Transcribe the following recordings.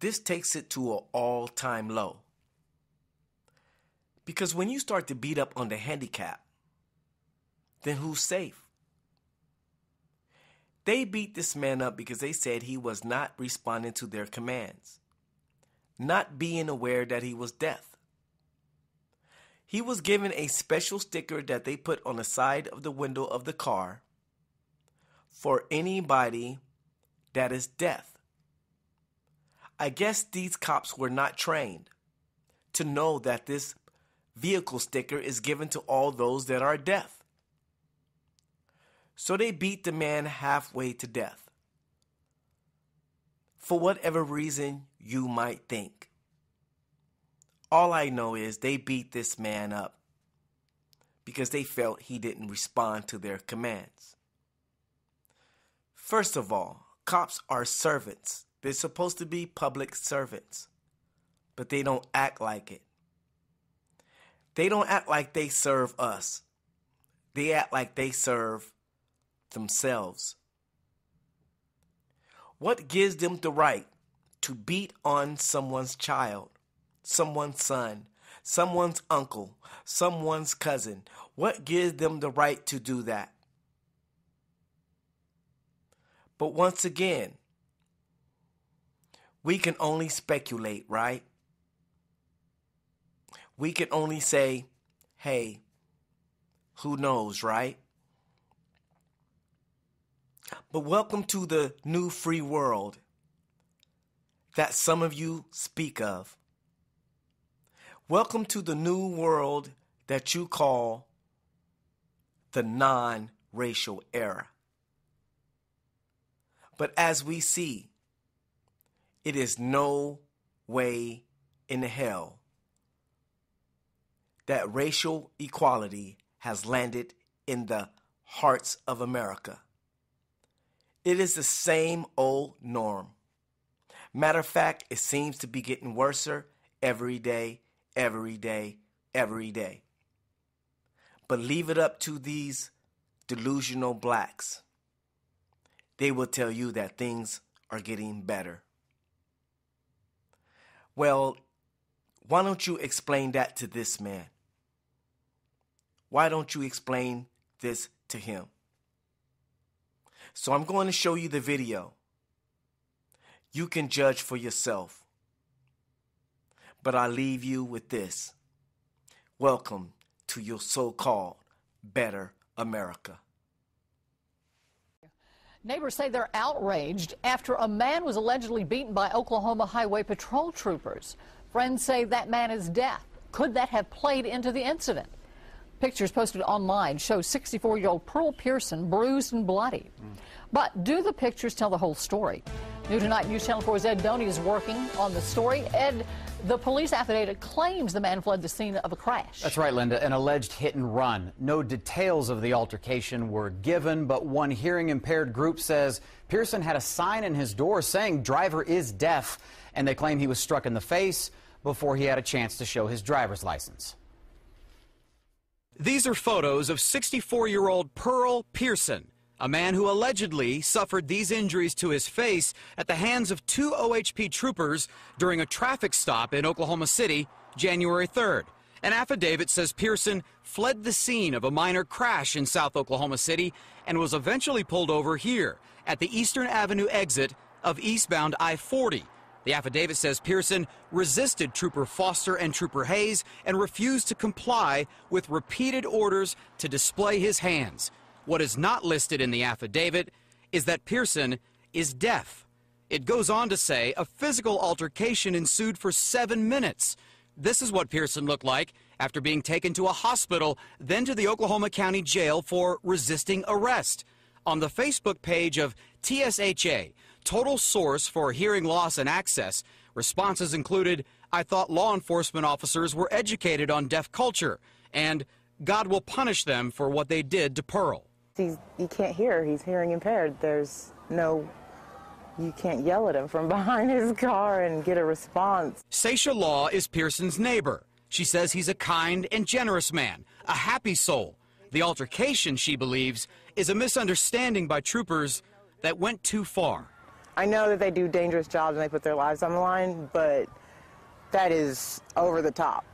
this takes it to an all-time low. Because when you start to beat up on the handicapped, then who's safe? They beat this man up because they said he was not responding to their commands, not being aware that he was deaf. He was given a special sticker that they put on the side of the window of the car for anybody that is deaf. I guess these cops were not trained to know that this vehicle sticker is given to all those that are deaf. So they beat the man halfway to death. For whatever reason you might think. All I know is they beat this man up because they felt he didn't respond to their commands. First of all, cops are servants. They're supposed to be public servants, but they don't act like it. They don't act like they serve us. They act like they serve themselves. What gives them the right to beat on someone's child, someone's son, someone's uncle, someone's cousin? What gives them the right to do that? But once again, we can only speculate, right? We can only say, hey, who knows, right? But welcome to the new free world that some of you speak of. Welcome to the new world that you call the non-racial era. But as we see, it is no way in hell that racial equality has landed in the hearts of America. It is the same old norm. Matter of fact, it seems to be getting worse every day, every day, every day. But leave it up to these delusional blacks. They will tell you that things are getting better. Well, why don't you explain that to this man? Why don't you explain this to him? So I'm going to show you the video. You can judge for yourself. But I leave you with this. Welcome to your so-called better America. Neighbors say they're outraged after a man was allegedly beaten by Oklahoma Highway Patrol troopers. Friends say that man is deaf. Could that have played into the incident? Pictures posted online show 64-year-old Pearl Pearson bruised and bloody. But do the pictures tell the whole story? New tonight, News Channel 4's Ed Doney is working on the story. Ed, the police affidavit claims the man fled the scene of a crash. That's right, Linda, an alleged hit and run. No details of the altercation were given, but one hearing-impaired group says Pearson had a sign in his door saying driver is deaf, and they claim he was struck in the face before he had a chance to show his driver's license. These are photos of 64-year-old Pearl Pearson, a man who allegedly suffered these injuries to his face at the hands of two OHP troopers during a traffic stop in Oklahoma City, January 3rd. An affidavit says Pearson fled the scene of a minor crash in South Oklahoma City and was eventually pulled over here at the Eastern Avenue exit of eastbound I-40. The affidavit says Pearson resisted Trooper Foster and Trooper Hayes and refused to comply with repeated orders to display his hands. What is not listed in the affidavit is that Pearson is deaf. It goes on to say a physical altercation ensued for 7 minutes. This is what Pearson looked like after being taken to a hospital, then to the Oklahoma County Jail for resisting arrest. On the Facebook page of TSHA, Total Source for Hearing Loss and Access, responses included, "I thought law enforcement officers were educated on deaf culture," and "God will punish them for what they did to Pearl." He can't hear. He's hearing impaired. You can't yell at him from behind his car and get a response. Seisha Law is Pearson's neighbor. She says he's a kind and generous man, a happy soul. The altercation, she believes, is a misunderstanding by troopers that went too far. I know that they do dangerous jobs and they put their lives on the line, but that is over the top.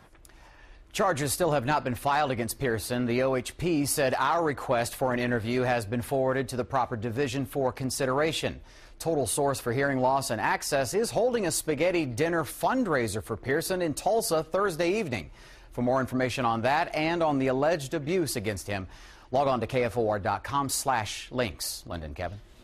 Charges still have not been filed against Pearson. The OHP said our request for an interview has been forwarded to the proper division for consideration. Total Source for Hearing Loss and Access is holding a spaghetti dinner fundraiser for Pearson in Tulsa Thursday evening. For more information on that and on the alleged abuse against him, log on to KFOR.com/links. Lyndon, Kevin.